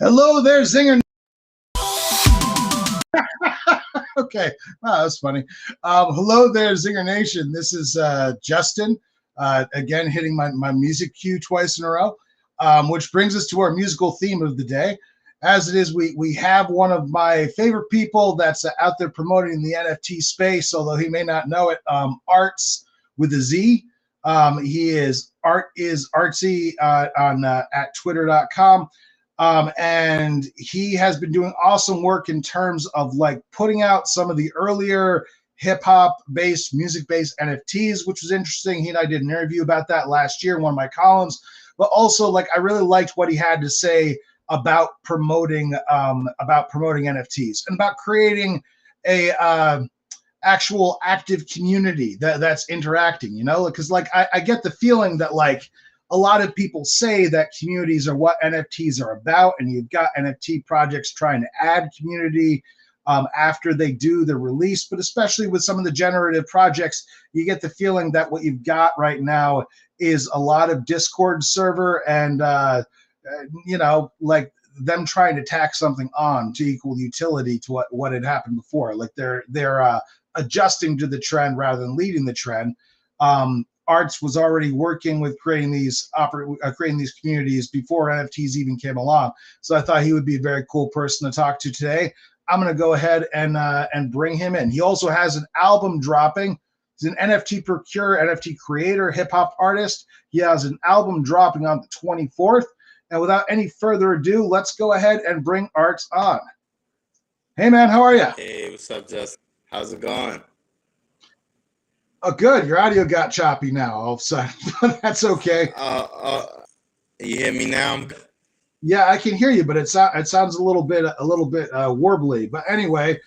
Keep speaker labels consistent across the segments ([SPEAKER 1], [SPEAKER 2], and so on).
[SPEAKER 1] Hello there, Zinger. Okay, wow, that's funny. Hello there, Zinger Nation. This is Justin, again, hitting my music cue twice in a row, which brings us to our musical theme of the day. As it is, we have one of my favorite people that's out there promoting the NFT space, although he may not know it, ARTZ with a Z. He is ARTZ on at twitter.com. And he has been doing awesome work in terms of like putting out some of the earlier hip hop based, music based NFTs, which was interesting. He and I did an interview about that last year in one of my columns, but also like I really liked what he had to say about promoting NFTs and about creating a actual active community that's interacting, you know, because like I get the feeling that like a lot of people say that communities are what NFTs are about, and you've got NFT projects trying to add community after they do the release. But especially with some of the generative projects, you get the feeling that what you've got right now is a lot of Discord server and, you know, like them trying to tack something on to equal utility to what had happened before. Like they're adjusting to the trend rather than leading the trend. ARTZ was already working with creating these communities before NFTs even came along. So I thought he would be a very cool person to talk to today. I'm going to go ahead and bring him in. He also has an album dropping. He's an NFT procurer, NFT creator, hip hop artist. He has an album dropping on the 24th. And without any further ado, let's go ahead and bring ARTZ on. Hey man, how are you?
[SPEAKER 2] Hey, what's up, Justin? How's it going?
[SPEAKER 1] Oh, good. Your audio got choppy now all of a sudden, but that's okay.
[SPEAKER 2] You hear me now?
[SPEAKER 1] Yeah, I can hear you, but it sounds a little bit warbly. But anyway,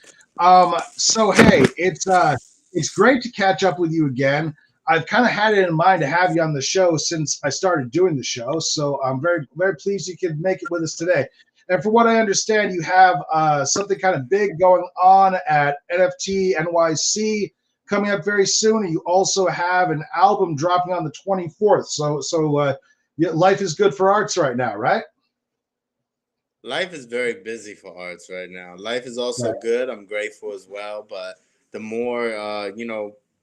[SPEAKER 1] so hey, it's great to catch up with you again. I've kind of had it in mind to have you on the show since I started doing the show, so I'm very very pleased you could make it with us today. And from what I understand, you have something kind of big going on at NFT NYC coming up very soon, and you also have an album dropping on the 24th. So life is good for ARTZ right now, right?
[SPEAKER 2] Life is very busy for ARTZ right now. Life is also good. I'm grateful as well, but the more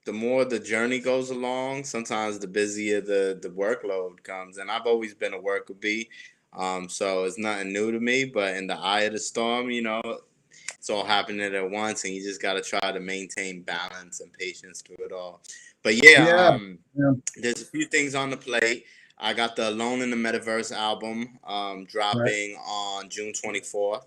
[SPEAKER 2] the more the journey goes along, sometimes the busier the workload comes. And I've always been a worker bee, so it's nothing new to me. But in the eye of the storm, it's all happening at once, and you just got to try to maintain balance and patience through it all. But
[SPEAKER 1] Yeah.
[SPEAKER 2] there's a few things on the plate. I got the Alone in the Metaverse album dropping on June 24th.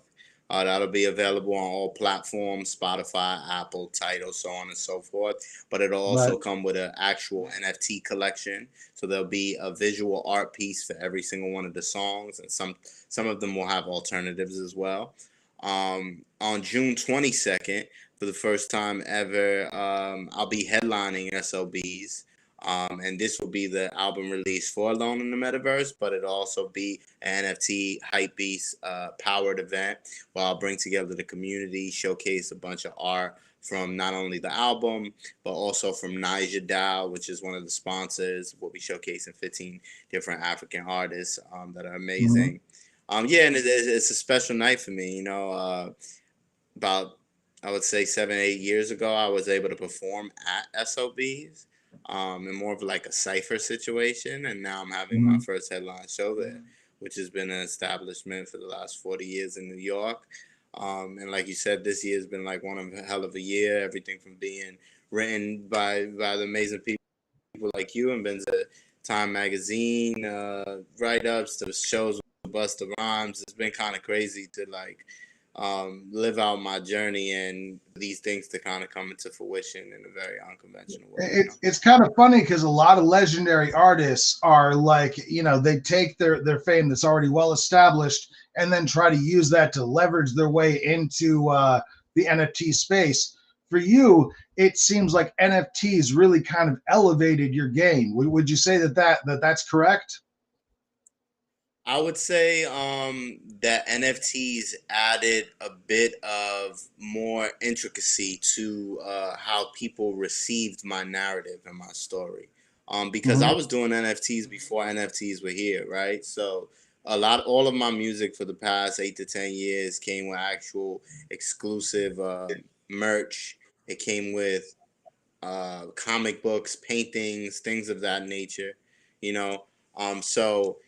[SPEAKER 2] That'll be available on all platforms, Spotify, Apple, Tidal, so on and so forth. But it'll also come with an actual NFT collection. So there'll be a visual art piece for every single one of the songs, and some of them will have alternatives as well. On June 22nd, for the first time ever, I'll be headlining SLBs. And this will be the album release for Alone in the Metaverse, but it'll also be an NFT hypebeast powered event where I'll bring together the community, showcase a bunch of art from not only the album, but also from Niger Dow, which is one of the sponsors. We'll be showcasing 15 different African artists that are amazing. And it's a special night for me. About, I would say 7-8 years ago, I was able to perform at SLBs in more of like a cypher situation. And now I'm having my first headline show there, which has been an establishment for the last 40 years in New York. And like you said, this year has been like one of a hell of a year. Everything from being written by the amazing people like you and Benzinga, Time Magazine, write-ups to shows with Busta Rhymes. It's been kind of crazy to like live out my journey and these things to kind of come into fruition in a very unconventional way.
[SPEAKER 1] It's kind of funny because a lot of legendary artists are like, they take their fame that's already well established and then try to use that to leverage their way into the NFT space. For you, it seems like NFTs really kind of elevated your game. Would you say that's correct?
[SPEAKER 2] I would say that NFTs added a bit of more intricacy to how people received my narrative and my story. Because I was doing NFTs before NFTs were here, right? So all of my music for the past 8 to 10 years came with actual exclusive merch. It came with comic books, paintings, things of that nature, you know. So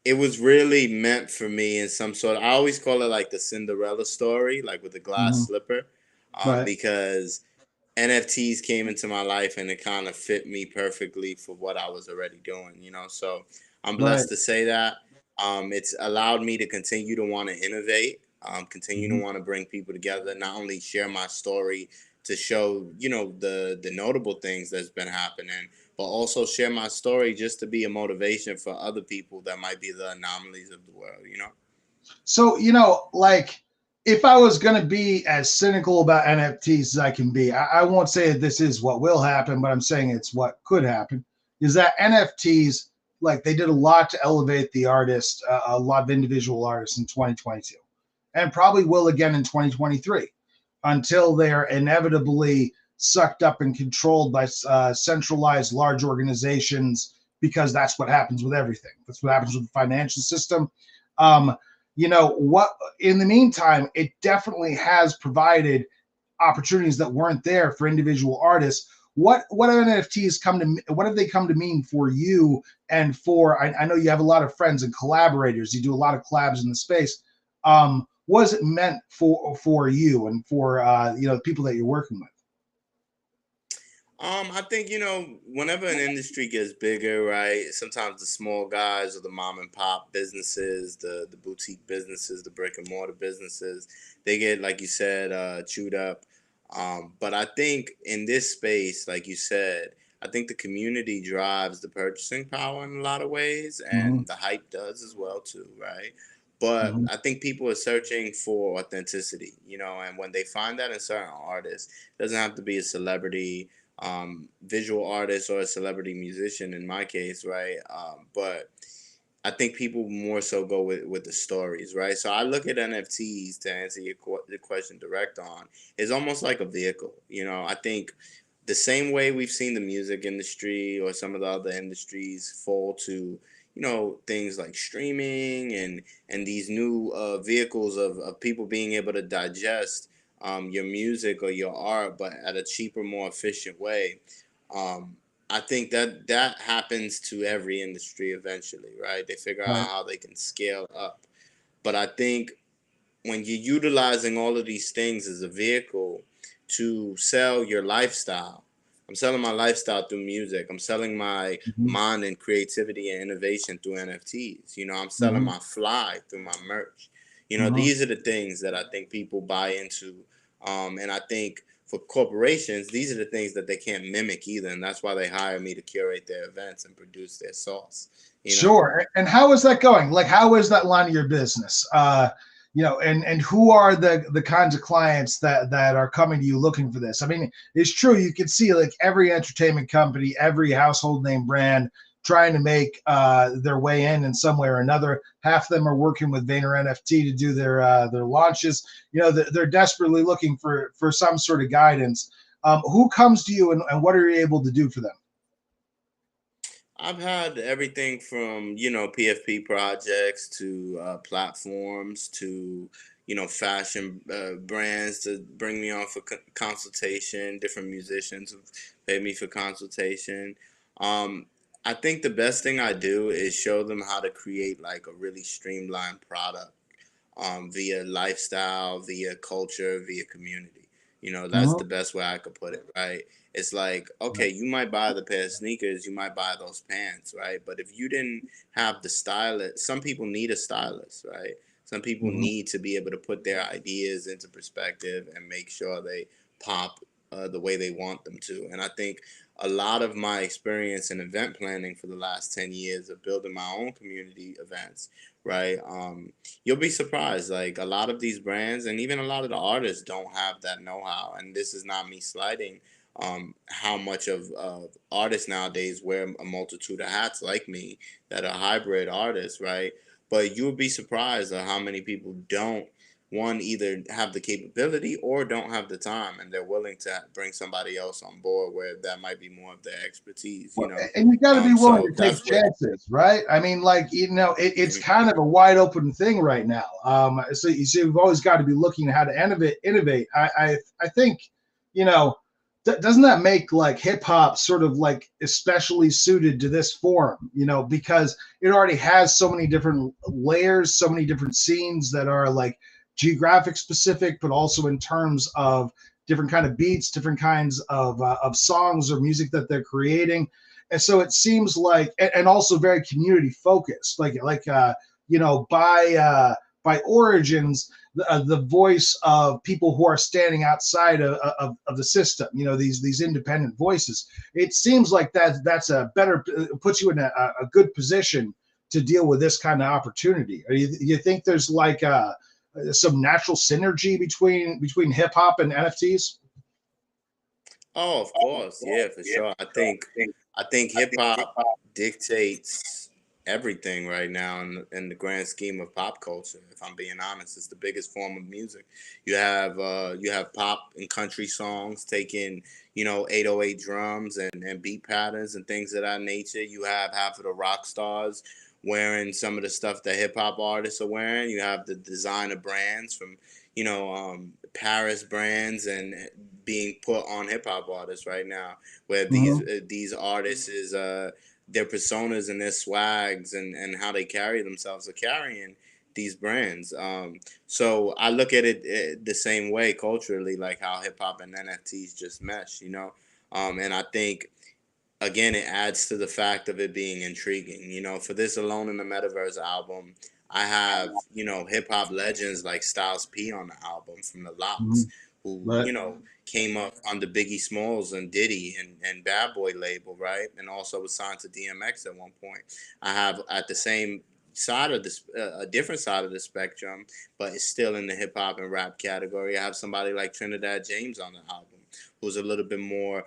[SPEAKER 2] it was really meant for me in some sort. I always call it like the Cinderella story, like with the glass
[SPEAKER 1] Hmm.
[SPEAKER 2] slipper,
[SPEAKER 1] Right.
[SPEAKER 2] because NFTs came into my life and it kind of fit me perfectly for what I was already doing, you know. So I'm
[SPEAKER 1] Right.
[SPEAKER 2] blessed to say that. It's allowed me to continue to want to innovate, continue to
[SPEAKER 1] Hmm.
[SPEAKER 2] want to bring people together, not only share my story to show, you know, the notable things that's been happening, but also share my story just to be a motivation for other people that might be the anomalies of the world, you know.
[SPEAKER 1] So, like if I was going to be as cynical about NFTs as I can be, I won't say that this is what will happen, but I'm saying it's what could happen. Is that NFTs, like they did a lot to elevate the artist, a lot of individual artists in 2022, and probably will again in 2023 until they're inevitably sucked up and controlled by centralized large organizations because that's what happens with everything. That's what happens with the financial system. Um, what in the meantime, it definitely has provided opportunities that weren't there for individual artists. What have NFTs come to, what have they come to mean for you and for, I know you have a lot of friends and collaborators, you do a lot of collabs in the space. What is it meant for you and for the people that you're working with?
[SPEAKER 2] I think, you know, whenever an industry gets bigger, right? Sometimes the small guys or the mom and pop businesses, the boutique businesses, the brick and mortar businesses, they get, like you said, chewed up. But I think in this space, like you said, I think the community drives the purchasing power in a lot of ways,
[SPEAKER 1] Mm-hmm.
[SPEAKER 2] and the hype does as well too, right? But
[SPEAKER 1] Mm-hmm.
[SPEAKER 2] I think people are searching for authenticity, you know, and when they find that in certain artists, it doesn't have to be a celebrity, visual artist or a celebrity musician in my case, right? But I think people more so go with the stories, right? So I look at NFTs to answer your question direct on. It's almost like a vehicle, you know. I think the same way we've seen the music industry or some of the other industries fall to, you know, things like streaming and these new vehicles of people being able to digest your music or your art, but at a cheaper, more efficient way. um, I think that that happens to every industry eventually, right? They figure out
[SPEAKER 1] Right.
[SPEAKER 2] how they can scale up. But I think when you're utilizing all of these things as a vehicle to sell your lifestyle, I'm selling my lifestyle through music. I'm selling my
[SPEAKER 1] Mm-hmm.
[SPEAKER 2] mind and creativity and innovation through NFTs. You know, I'm selling
[SPEAKER 1] Mm-hmm.
[SPEAKER 2] my fly through my merch. You know,
[SPEAKER 1] Mm-hmm.
[SPEAKER 2] these are the things that I think people buy into. And I think for corporations, these are the things that they can't mimic either. And that's why they hire me to curate their events and produce their sauce, you know?
[SPEAKER 1] Sure. And how is that going? Like, how is that line of your business? And who are the kinds of clients that are coming to you looking for this? I mean, it's true. You can see like every entertainment company, every household name brand trying to make their way in some way or another. Half of them are working with Vayner NFT to do their launches. They're desperately looking for some sort of guidance. Who comes to you and what are you able to do for them?
[SPEAKER 2] I've had everything from, you know, PFP projects to platforms to, you know, fashion brands to bring me on for consultation. Different musicians have paid me for consultation. Um, I think the best thing I do is show them how to create like a really streamlined product, via lifestyle, via culture, via community. You know, that's
[SPEAKER 1] Mhm.
[SPEAKER 2] the best way I could put it, right? It's like, okay, you might buy the pair of sneakers, you might buy those pants, right? But if you didn't have the stylist, some people need a stylist, right? Some people
[SPEAKER 1] Mhm.
[SPEAKER 2] need to be able to put their ideas into perspective and make sure they pop the way they want them to. And I think a lot of my experience in event planning for the last 10 years of building my own community events, right? You'll be surprised. Like a lot of these brands and even a lot of the artists don't have that know-how. And this is not me slighting how much of artists nowadays wear a multitude of hats like me that are hybrid artists, right? But you'll be surprised at how many people don't. one, either have the capability or don't have the time, and they're willing to bring somebody else on board where that might be more of their expertise, you
[SPEAKER 1] Well,
[SPEAKER 2] know.
[SPEAKER 1] and you got to be willing
[SPEAKER 2] So
[SPEAKER 1] to take
[SPEAKER 2] that's where.
[SPEAKER 1] chances, right? I mean, like, it's
[SPEAKER 2] Mhm.
[SPEAKER 1] kind of a wide open thing right now. So you see, we've always got to be looking at how to innovate. I think, you know, doesn't that make like hip hop sort of like especially suited to this form? Because it already has so many different layers, so many different scenes that are like geographic specific, but also in terms of different kind of beats, different kinds of songs or music that they're creating. And so it seems like, and also very community focused, by origins, the voice of people who are standing outside of the system, these independent voices. It seems like that's a better, puts you in a good position to deal with this kind of opportunity. You think there's like some natural synergy between hip hop and NFTs?
[SPEAKER 2] Oh, of course, yeah, for sure. I think hip hop dictates everything right now in the grand scheme of pop culture. If I'm being honest, it's the biggest form of music. You have pop and country songs taking 808 drums and beat patterns and things of that nature. You have half of the rock stars wearing some of the stuff that hip hop artists are wearing. You have the designer brands from Paris brands and being put on hip hop artists right now, where these
[SPEAKER 1] Mm-hmm.
[SPEAKER 2] these artists is their personas and their swags and how they carry themselves are carrying these brands. So I look at it the same way culturally, like how hip hop and NFTs just mesh. And I think again, it adds to the fact of it being intriguing. For this Alone in the Metaverse album, I have, hip hop legends like Styles P on the album from the
[SPEAKER 1] Mm-hmm.
[SPEAKER 2] Locks, who,
[SPEAKER 1] Right.
[SPEAKER 2] came up under Biggie Smalls and Diddy and Bad Boy label, right? And also was signed to DMX at one point. I have at the same side of this, a different side of the spectrum, but it's still in the hip hop and rap category. I have somebody like Trinidad James on the album, who's a little bit more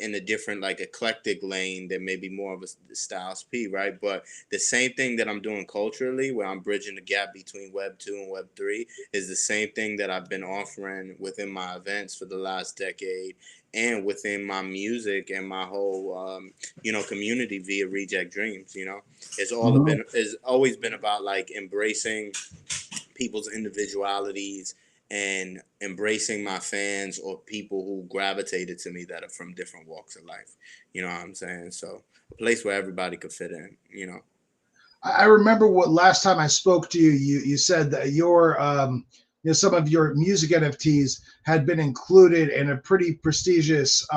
[SPEAKER 2] in a different like eclectic lane than maybe more of a Styles P, right? But the same thing that I'm doing culturally, where I'm bridging the gap between Web 2 and Web 3, is the same thing that I've been offering within my events for the last decade and within my music and my whole community via Reject Dreams.
[SPEAKER 1] Mm-hmm.
[SPEAKER 2] It's always been about like embracing people's individualities and embracing my fans or people who gravitated to me that are from different walks of life. You know what I'm saying? So a place where everybody could fit in.
[SPEAKER 1] I remember what last time I spoke to you, you said that some of your music NFTs had been included in a pretty prestigious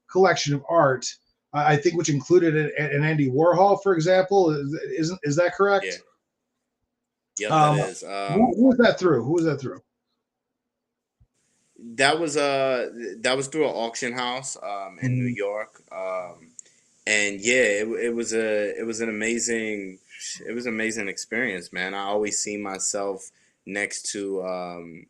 [SPEAKER 1] collection of art. I think which included an Andy Warhol, for example. Is that
[SPEAKER 2] Yeah.
[SPEAKER 1] correct?
[SPEAKER 2] Yep, that
[SPEAKER 1] Um,
[SPEAKER 2] is.
[SPEAKER 1] who was that through? Who was that through?
[SPEAKER 2] That was through an auction house in New
[SPEAKER 1] Mhm.
[SPEAKER 2] York. And yeah, it was an amazing experience, man. I always see myself next to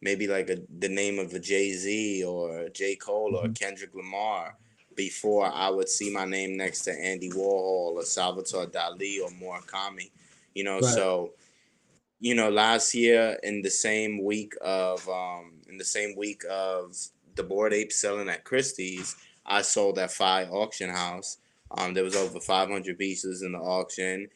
[SPEAKER 2] maybe like the name of a Jay-Z or J. Cole or
[SPEAKER 1] Mhm.
[SPEAKER 2] Kendrick Lamar before I would see my name next to Andy Warhol or Salvatore Dali or Murakami.
[SPEAKER 1] Right.
[SPEAKER 2] So last year in the same week of the Bored Ape selling at Christie's, I sold at Phi Auction House. There was over 500 pieces in the auction.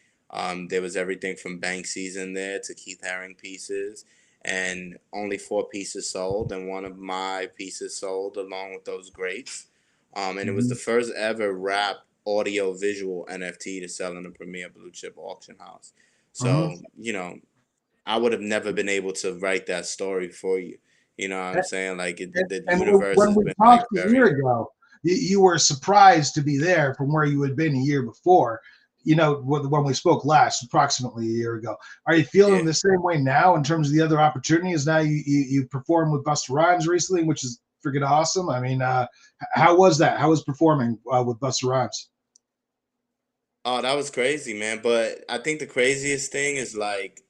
[SPEAKER 2] There was everything from Banksy's in there to Keith Haring pieces, and only 4 pieces sold, and one of my pieces sold along with those greats. And it was the
[SPEAKER 1] Mhm.
[SPEAKER 2] first ever rap audio visual NFT to sell in a premier blue chip auction house.
[SPEAKER 1] Mhm.
[SPEAKER 2] So, I would have never been able to write that story for you. You know what I'm saying? Like the
[SPEAKER 1] And
[SPEAKER 2] universe
[SPEAKER 1] when
[SPEAKER 2] has
[SPEAKER 1] we
[SPEAKER 2] been like
[SPEAKER 1] talked a year
[SPEAKER 2] very.
[SPEAKER 1] ago, you were surprised to be there from where you had been a year before. When we spoke last, approximately a year ago. Are you feeling
[SPEAKER 2] Yeah.
[SPEAKER 1] the same way now in terms of the other opportunities? Now you performed with Busta Rhymes recently, which is freaking awesome. I mean, how was that? How was performing with Busta Rhymes?
[SPEAKER 2] Oh, that was crazy, man. But I think the craziest thing is like,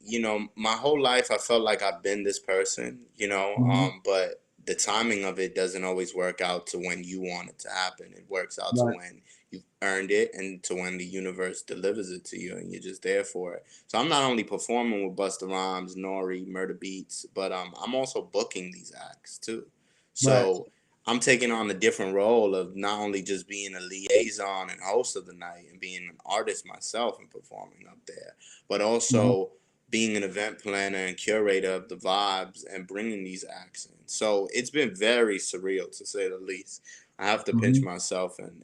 [SPEAKER 2] my whole life I felt like I've been this person.
[SPEAKER 1] Mhm.
[SPEAKER 2] But the timing of it doesn't always work out to when you want it to happen. It works out to
[SPEAKER 1] Right.
[SPEAKER 2] when you've earned it, and to when the universe delivers it to you and you're just there for it. So I'm not only performing with Busta Rhymes, Nori, Murder Beats, but I'm also booking these acts too.
[SPEAKER 1] Right.
[SPEAKER 2] So I'm taking on a different role of not only just being a liaison and host of the night and being an artist myself and performing up there, but also being an event planner and curator of the vibes and bringing these acts in. So it's been very surreal, to say the least. I have to pinch
[SPEAKER 1] Mm-hmm.
[SPEAKER 2] myself, and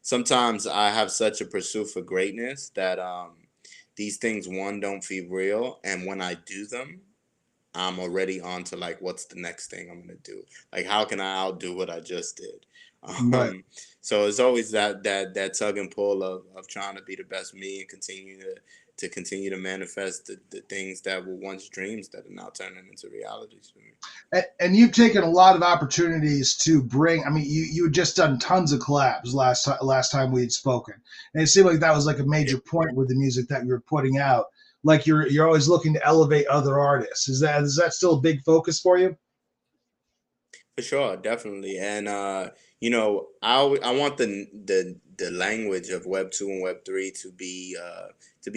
[SPEAKER 2] sometimes I have such a pursuit for greatness that these things, one, don't feel real, and when I do them, I'm already on to like what's the next thing I'm gonna do. Like how can I outdo what I just did?
[SPEAKER 1] Right.
[SPEAKER 2] So it's always that tug and pull of trying to be the best me and continue to manifest the things that were once dreams that are now turning into realities for me.
[SPEAKER 1] And you've taken a lot of opportunities to bring. I mean, you had just done tons of collabs last time we had spoken, and it seemed like that was like a
[SPEAKER 2] Yeah.
[SPEAKER 1] major point with the music that you were putting out. Like you're always looking to elevate other artists. Is that still a big focus for you?
[SPEAKER 2] For sure, definitely, and I want the language of Web 2 and Web 3 to be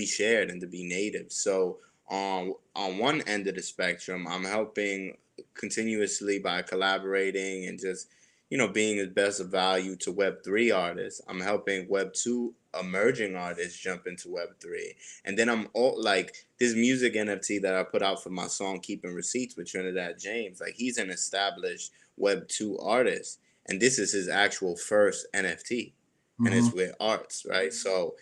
[SPEAKER 2] shared and to be native. So on one end of the spectrum, I'm helping continuously by collaborating and just being the best of value to Web 3 artists. I'm helping Web 2 emerging artists jump into Web 3, and then I'm all like this music NFT that I put out for my song "Keeping Receipts" with Trinidad James. Like he's an established Web 2 artist, and this is his actual first NFT, and
[SPEAKER 1] Mm-hmm.
[SPEAKER 2] it's with ARTZ, right? So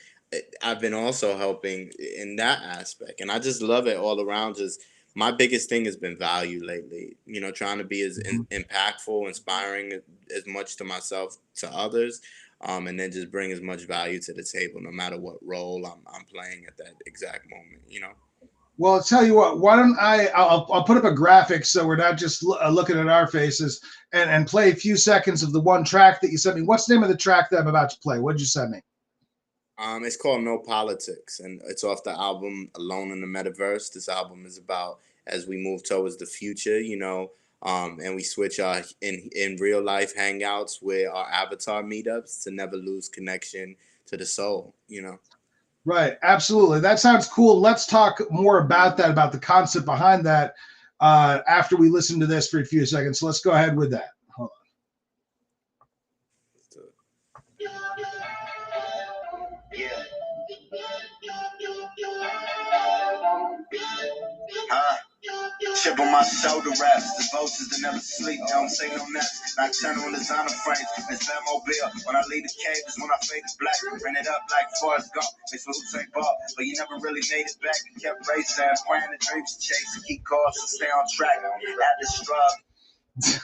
[SPEAKER 2] I've been also helping in that aspect, and I just love it all around. Just my biggest thing has been value lately. Trying to be as
[SPEAKER 1] Mm-hmm.
[SPEAKER 2] impactful, inspiring as much to myself to others, and then just bring as much value to the table, no matter what role I'm playing at that exact moment.
[SPEAKER 1] Well, I'll tell you what. Why don't I'll put up a graphic so we're not just looking at our faces and play a few seconds of the one track that you sent me. What's the name of the track that I'm about to play? What did you send me?
[SPEAKER 2] It's called No Politics, and it's off the album Alone in the Metaverse. This album is about as we move towards the future, and we switch our in real life hangouts with our avatar meetups to never lose connection to the soul.
[SPEAKER 1] Right, absolutely. That sounds cool. Let's talk more about that, about the concept behind that, after we listen to this for a few seconds. So let's go ahead with that. Hold
[SPEAKER 2] Yeah. Huh? Chip on my shoulder raps, the vultures that never sleep, don't say no naps. Nocturnal in designer frames, it's Batmobile. When I leave the cave, is when I fade to black. Ran it up like Forrest Gump, it's for Usain Ball. But you never really made it back. You kept racing, praying the dreams to chase, to keep calls and stay on track. At the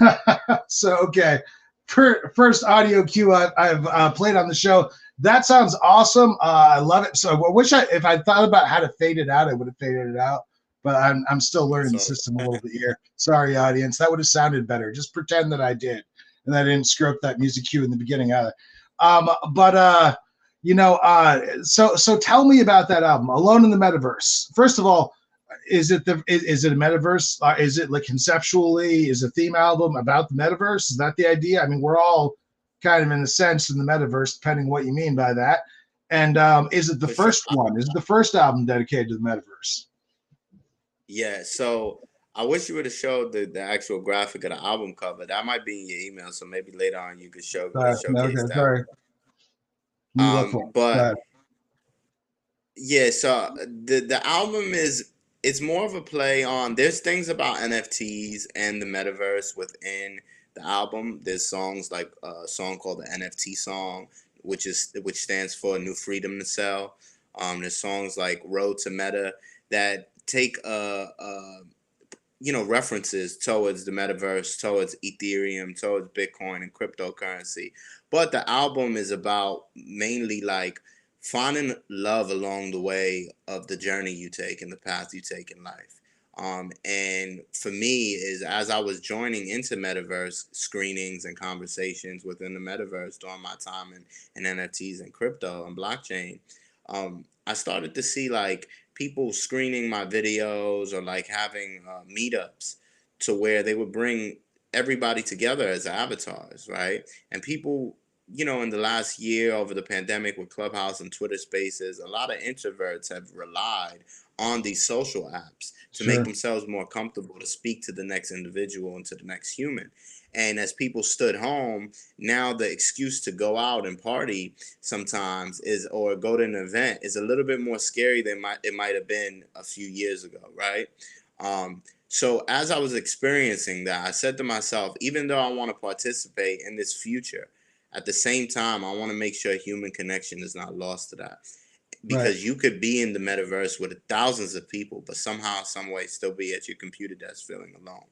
[SPEAKER 2] struggle.
[SPEAKER 1] So, okay. First audio cue I've played on the show. That sounds awesome. I love it. So I wish if I thought about how to fade it out, I would have faded it out. But I'm still learning the
[SPEAKER 2] So
[SPEAKER 1] system a little bit here. Sorry, audience. That would have sounded better. Just pretend that I did, and I didn't screw up that music cue in the beginning either. But so tell me about that album, Alone in the Metaverse. First of all, is it a metaverse? Is it like conceptually is a theme album about the metaverse? Is that the idea? I mean, we're all kind of in a sense in the metaverse, depending what you mean by that. And is it the
[SPEAKER 2] for sure.
[SPEAKER 1] first one? Is it the first album dedicated to the metaverse?
[SPEAKER 2] Yeah, so I wish you would have showed the actual graphic of the album cover. That might be in your email, so maybe later on you could showcase
[SPEAKER 1] Okay,
[SPEAKER 2] that
[SPEAKER 1] sorry.
[SPEAKER 2] one.
[SPEAKER 1] Let me look for it. Go
[SPEAKER 2] But
[SPEAKER 1] ahead.
[SPEAKER 2] yeah, so the album it's more of a play on. There's things about NFTs and the metaverse within the album. There's songs like a song called the NFT song, which stands for New Freedom to Sell. There's songs like Road to Meta that take references towards the metaverse, towards Ethereum, towards Bitcoin and cryptocurrency. But the album is about mainly like finding love along the way of the journey you take and the path you take in life. And for me, is as I was joining into metaverse screenings and conversations within the metaverse during my time in NFTs and crypto and blockchain, I started to see like people screening my videos or like having meetups to where they would bring everybody together as avatars, right? And people you know, in the last year over the pandemic with Clubhouse and Twitter Spaces, a lot of introverts have relied on these social apps to make
[SPEAKER 1] Sure.
[SPEAKER 2] themselves more comfortable to speak to the next individual and to the next human. And as people stood home, now the excuse to go out and party sometimes is, or go to an event, is a little bit more scary than it might have been a few years ago, right? So as I was experiencing that, I said to myself, even though I want to participate in this future, at the same time, I want to make sure human connection is not lost to that.
[SPEAKER 1] Right.
[SPEAKER 2] Because you could be in the metaverse with thousands of people, but somehow, some way, still be at your computer desk feeling alone.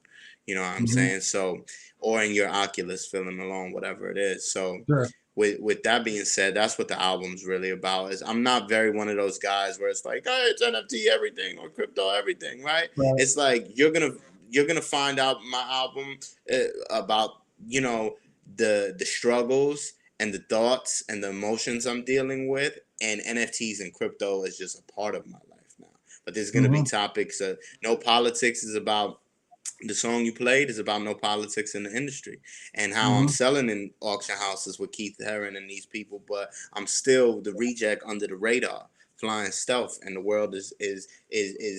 [SPEAKER 2] You know what I'm
[SPEAKER 1] Mm-hmm.
[SPEAKER 2] saying? So, or in your Oculus feeling alone, whatever it is. So,
[SPEAKER 1] Sure.
[SPEAKER 2] with that being said, that's what the album's really about. Is I'm not very one of those guys where it's like, hey, it's NFT everything or crypto everything, right?
[SPEAKER 1] Right.
[SPEAKER 2] It's like you're gonna find out my album about, you know, the struggles and the thoughts and the emotions I'm dealing with, and NFTs and crypto is just a part of my life now. But there's gonna be
[SPEAKER 1] Mm-hmm.
[SPEAKER 2] topics. No politics is about the song you played is about no politics in the industry and how I'm
[SPEAKER 1] Mm-hmm.
[SPEAKER 2] selling in auction houses with Keith Haring and these people, but I'm still the reject under the radar, flying stealth, and the world is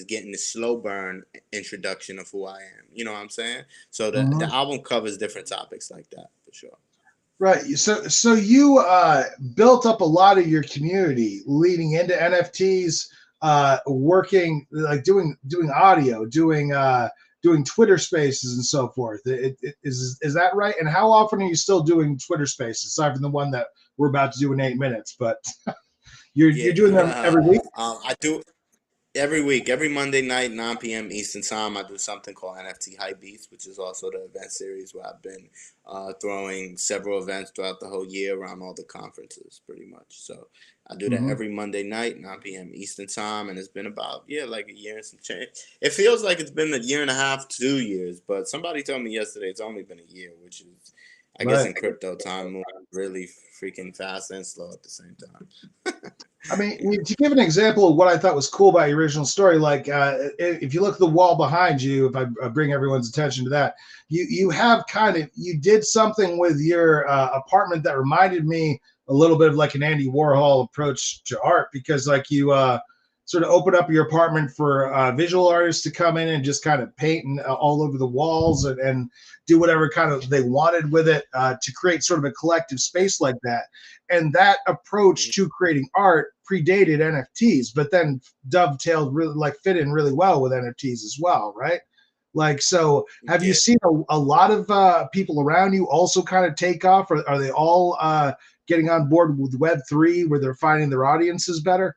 [SPEAKER 2] getting the slow burn introduction of who I am. You know what I'm saying? So the
[SPEAKER 1] Mm-hmm.
[SPEAKER 2] album covers different topics like that for sure.
[SPEAKER 1] Right. So you built up a lot of your community leading into NFTs, working like doing audio, doing Twitter Spaces and so forth. Is that right? And how often are you still doing Twitter Spaces, aside from the one that we're about to do in 8 minutes? But you're doing them
[SPEAKER 2] Yeah,
[SPEAKER 1] every week.
[SPEAKER 2] I do. Every week, every Monday night, 9 p.m. Eastern Time, I do something called NFT Hype Beats, which is also the event series where I've been throwing several events throughout the whole year around all the conferences, pretty much. So I do that
[SPEAKER 1] Mm-hmm.
[SPEAKER 2] every Monday night, 9 p.m. Eastern Time, and it's been about, yeah, like a year and some change. It feels like it's been a year and a half, 2 years, but somebody told me yesterday it's only been a year, which is, I guess,
[SPEAKER 1] Right.
[SPEAKER 2] in crypto, time moves really freaking fast and slow at the same time.
[SPEAKER 1] I mean, to give an example of what I thought was cool about your original story, like if you look at the wall behind you, if I bring everyone's attention to that, you have you did something with your apartment that reminded me a little bit of like an Andy Warhol approach to art, because like you sort of open up your apartment for visual artists to come in and just kind of paint and, all over the walls and do whatever kind of they wanted with it to create sort of a collective space like that. And that approach to creating art predated NFTs, but then dovetailed really, like fit in really well with NFTs as well, right? Like, so have you
[SPEAKER 2] Yeah.
[SPEAKER 1] seen a lot of people around you also kind of take off, or are they all getting on board with Web3 where they're finding their audiences better?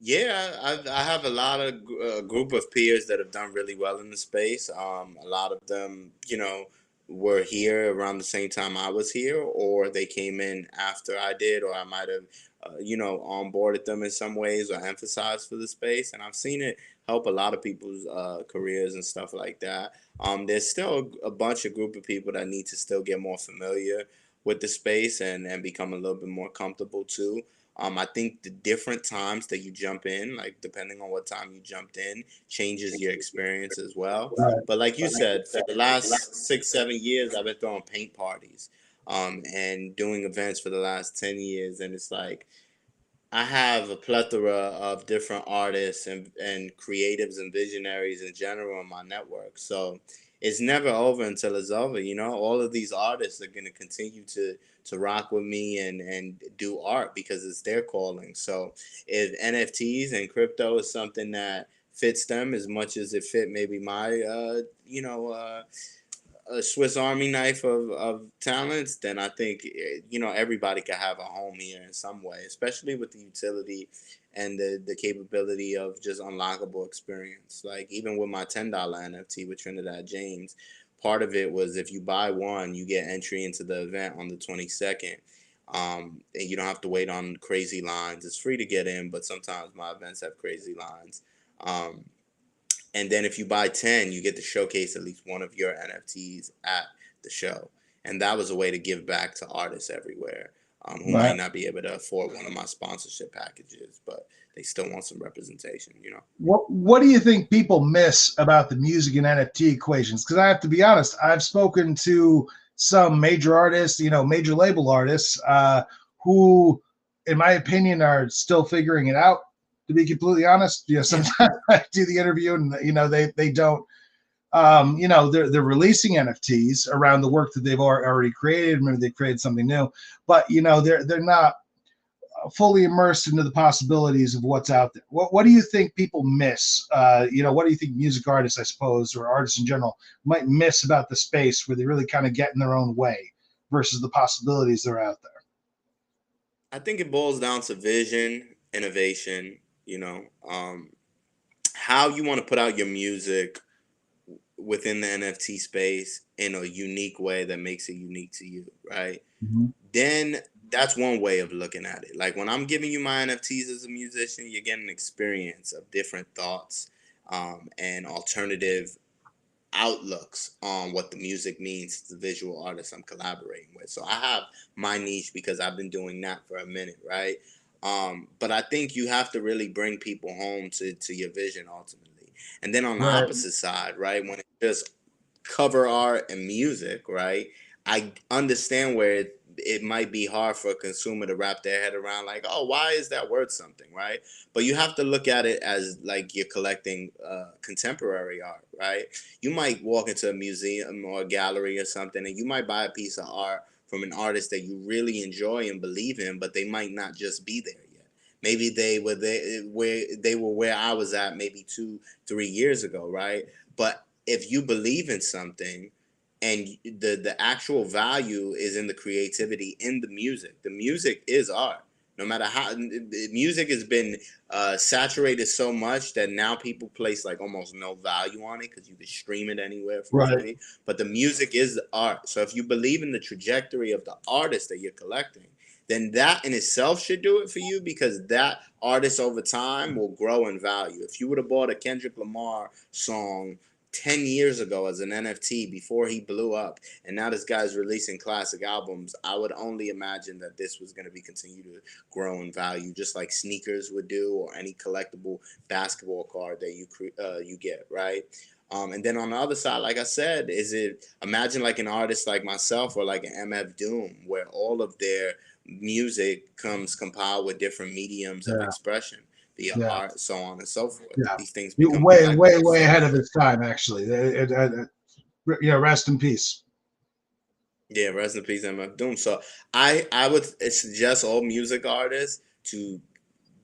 [SPEAKER 2] Yeah, I have a lot of group of peers that have done really well in the space. A lot of them, you know, were here around the same time I was here, or they came in after I did, or I might have, you know, onboarded them in some ways or emphasized for the space. And I've seen it help a lot of people's careers and stuff like that. There's still a bunch of group of people that need to still get more familiar with the space and become a little bit more comfortable too. I think the different times that you jump in, like depending on what time you jumped in, changes your experience as well.
[SPEAKER 1] Right.
[SPEAKER 2] But like you said, for the last 6, 7 years, I've been throwing paint parties, and doing events for the last 10 years, and it's like I have a plethora of different artists and creatives and visionaries in general in my network. So it's never over until it's over. You know, all of these artists are going to continue to rock with me and do art because it's their calling. So if NFTs and crypto is something that fits them as much as it fit maybe my a Swiss Army knife of talents, then I think you know everybody could have a home here in some way, especially with the utility and the capability of just unlockable experience. Like even with my $10 NFT with Trinidad James, part of it was if you buy one, you get entry into the event on the 22nd. And you don't have to wait on crazy lines. It's free to get in, but sometimes my events have crazy lines. Um, and then if you buy 10, you get to showcase at least one of your NFTs at the show. And that was a way to give back to artists everywhere, who
[SPEAKER 1] Right.
[SPEAKER 2] might not be able to afford one of my sponsorship packages, but they still want some representation, you know?
[SPEAKER 1] What do you think people miss about the music and NFT equations? Because I have to be honest, I've spoken to some major artists, major label artists, who, in my opinion, are still figuring it out. To be completely honest, sometimes I do the interview and they don't. They're releasing NFTs around the work that they've already created. Maybe they created something new, but they're not fully immersed into the possibilities of what's out there. What do you think people miss? What do you think music artists, I suppose, or artists in general, might miss about the space where they really kind of get in their own way versus the possibilities that are out there?
[SPEAKER 2] I think it boils down to vision, innovation, how you want to put out your music within the NFT space in a unique way that makes it unique to you, right?
[SPEAKER 1] Mm-hmm.
[SPEAKER 2] Then that's one way of looking at it. Like when I'm giving you my NFTs as a musician, you're getting an experience of different thoughts and alternative outlooks on what the music means to the visual artist I'm collaborating with. So I have my niche because I've been doing that for a minute, right? But I think you have to really bring people home to your vision ultimately. And then on the
[SPEAKER 1] Right.
[SPEAKER 2] opposite side, right, when it's just cover art and music, right, I understand where it might be hard for a consumer to wrap their head around, like, oh, why is that worth something, right? But you have to look at it as like you're collecting contemporary art, right? You might walk into a museum or a gallery or something, and you might buy a piece of art from an artist that you really enjoy and believe in, but they might not just be there yet. Maybe they were there where I was at maybe 2-3 years ago, right? But if you believe in something, and the actual value is in the creativity in the music. The music is art. No matter how music has been saturated so much that now people place like almost no value on it because you can stream it anywhere for free. But the music is the art. So if you believe in the trajectory of the artist that you're collecting, then that in itself should do it for you, because that artist over time will grow in value. If you would have bought a Kendrick Lamar song 10 years ago as an NFT before he blew up, and now this guy's releasing classic albums, I would only imagine that this was going to be continue to grow in value, just like sneakers would do, or any collectible basketball card that you get, right? And then on the other side, like I said, imagine like an artist like myself or like an MF Doom, where all of their music comes compiled with different mediums of expression via art, so on and so forth.
[SPEAKER 1] Yeah.
[SPEAKER 2] These things become
[SPEAKER 1] way ahead of its time, actually. Rest in peace.
[SPEAKER 2] Yeah, rest in peace, MF Doom. So I would suggest all music artists to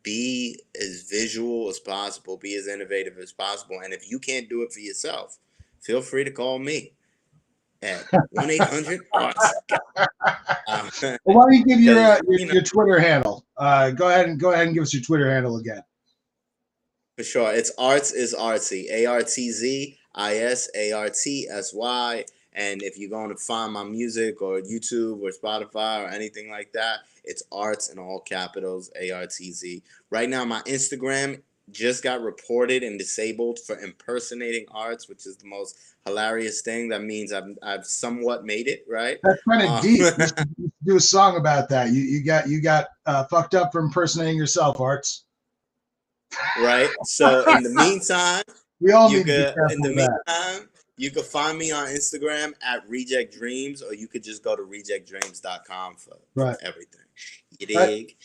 [SPEAKER 2] be as visual as possible, be as innovative as possible. And if you can't do it for yourself, feel free to call me at 1-800-ARTS.
[SPEAKER 1] Well, why don't you give your Twitter handle? Go ahead and give us your Twitter handle again.
[SPEAKER 2] For sure. It's ARTZ is Artsy. ARTZ ISARTSY. And if you're going to find my music or YouTube or Spotify or anything like that, it's ARTZ in all capitals, ARTZ. Right now, my Instagram just got reported and disabled for impersonating arts, which is the most hilarious thing. That means I've somewhat made it, right?
[SPEAKER 1] That's kind of deep. You do a song about that. You got fucked up for impersonating yourself, Arts.
[SPEAKER 2] Right. So in the meantime,
[SPEAKER 1] we all need to be careful
[SPEAKER 2] in the
[SPEAKER 1] of
[SPEAKER 2] meantime, you can find me on Instagram at Reject Dreams, or you could just go to rejectdreams.com for everything. You dig?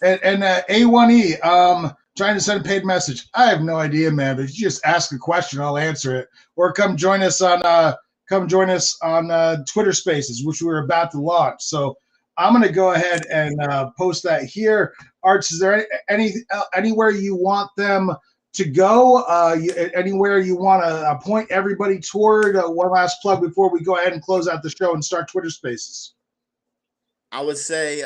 [SPEAKER 1] And A1E, trying to send a paid message. I have no idea, man, but if you just ask a question, I'll answer it. Or come join us on Twitter Spaces, which we're about to launch. So I'm going to go ahead and post that here. Arts, is there anywhere you want them to go? Anywhere you want to point everybody toward? One last plug before we go ahead and close out the show and start Twitter Spaces.
[SPEAKER 2] I would say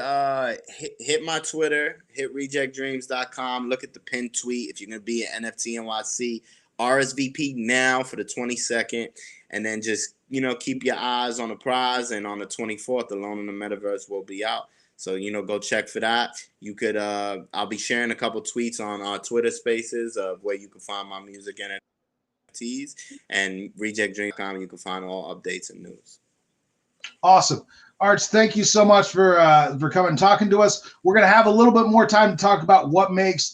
[SPEAKER 2] hit my Twitter, hit rejectdreams.com, look at the pinned tweet. If you're going to be at NFT NYC, RSVP now for the 22nd, and then just, keep your eyes on the prize. And on the 24th, Alone in the Metaverse will be out. So, go check for that. You could, I'll be sharing a couple tweets on our Twitter Spaces of where you can find my music and NFTs, and rejectdreams.com. You can find all updates and news.
[SPEAKER 1] Awesome. Arts, thank you so much for coming and talking to us. We're going to have a little bit more time to talk about what makes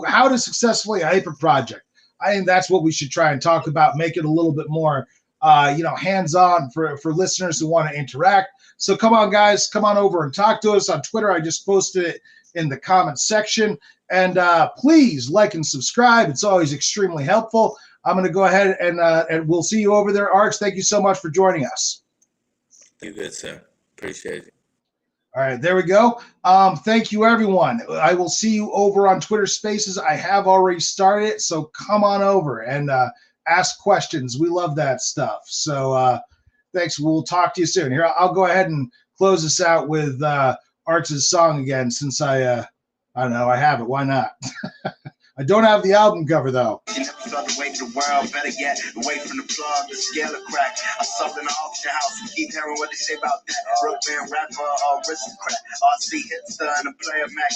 [SPEAKER 1] how to successfully hype a project. I think that's what we should try and talk about, make it a little bit more hands-on for listeners who want to interact. So come on, guys, come on over and talk to us on Twitter. I just posted it in the comments section. And please like and subscribe. It's always extremely helpful. I'm going to go ahead and we'll see you over there. ARTZ, thank you so much for joining us.
[SPEAKER 2] You good, sir. Appreciate it.
[SPEAKER 1] All right, there we go. Thank you, everyone. I will see you over on Twitter Spaces. I have already started, so come on over and ask questions. We love that stuff. So thanks. We'll talk to you soon. Here, I'll go ahead and close this out with ARTZ's song again, since I don't know, I have it. Why not? I don't have the album cover, though. You never felt the weight of the world, better yet, away from the plug, the scale of crack. I sold in the auction house, we keep hearing what they say about that. Brooklyn rapper, aristocrat, RC hipster, and a player Mac.